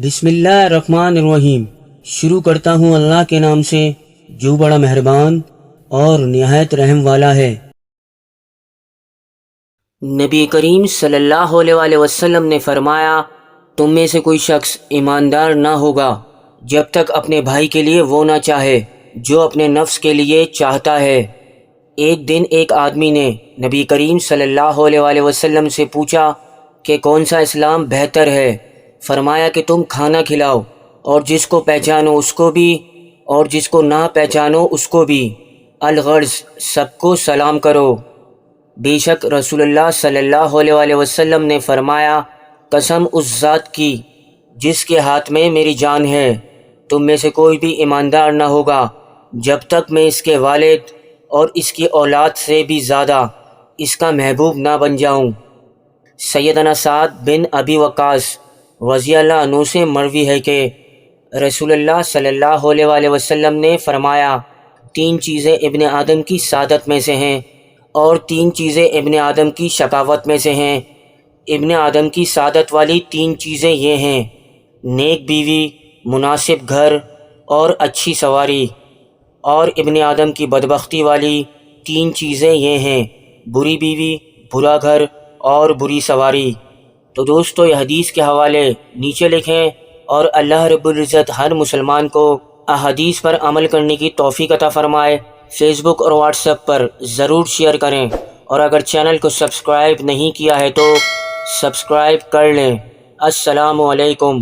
بسم اللہ الرحمن الرحیم۔ شروع کرتا ہوں اللہ کے نام سے جو بڑا مہربان اور نہایت رحم والا ہے۔ نبی کریم صلی اللہ علیہ وسلم نے فرمایا، تم میں سے کوئی شخص ایماندار نہ ہوگا جب تک اپنے بھائی کے لیے وہ نہ چاہے جو اپنے نفس کے لیے چاہتا ہے۔ ایک دن ایک آدمی نے نبی کریم صلی اللہ علیہ وسلم سے پوچھا کہ کون سا اسلام بہتر ہے؟ فرمایا کہ تم کھانا کھلاؤ اور جس کو پہچانو اس کو بھی اور جس کو نہ پہچانو اس کو بھی، الغرض سب کو سلام کرو۔ بے شک رسول اللہ صلی اللہ علیہ وسلم نے فرمایا، قسم اس ذات کی جس کے ہاتھ میں میری جان ہے، تم میں سے کوئی بھی ایماندار نہ ہوگا جب تک میں اس کے والد اور اس کی اولاد سے بھی زیادہ اس کا محبوب نہ بن جاؤں۔ سیدنا سعد بن ابی وقاص رضی اللہ عنہ سے مروی ہے کہ رسول اللہ صلی اللہ علیہ وسلم نے فرمایا، تین چیزیں ابن آدم کی سعادت میں سے ہیں اور تین چیزیں ابن آدم کی شقاوت میں سے ہیں۔ ابن آدم کی سعادت والی تین چیزیں یہ ہیں، نیک بیوی، مناسب گھر اور اچھی سواری، اور ابن آدم کی بدبختی والی تین چیزیں یہ ہیں، بری بیوی، برا گھر اور بری سواری۔ تو دوستو، یہ حدیث کے حوالے نیچے لکھیں اور اللہ رب العزت ہر مسلمان کو احادیث پر عمل کرنے کی توفیق عطا فرمائے۔ فیس بک اور واٹس ایپ پر ضرور شیئر کریں، اور اگر چینل کو سبسکرائب نہیں کیا ہے تو سبسکرائب کر لیں۔ السلام علیکم۔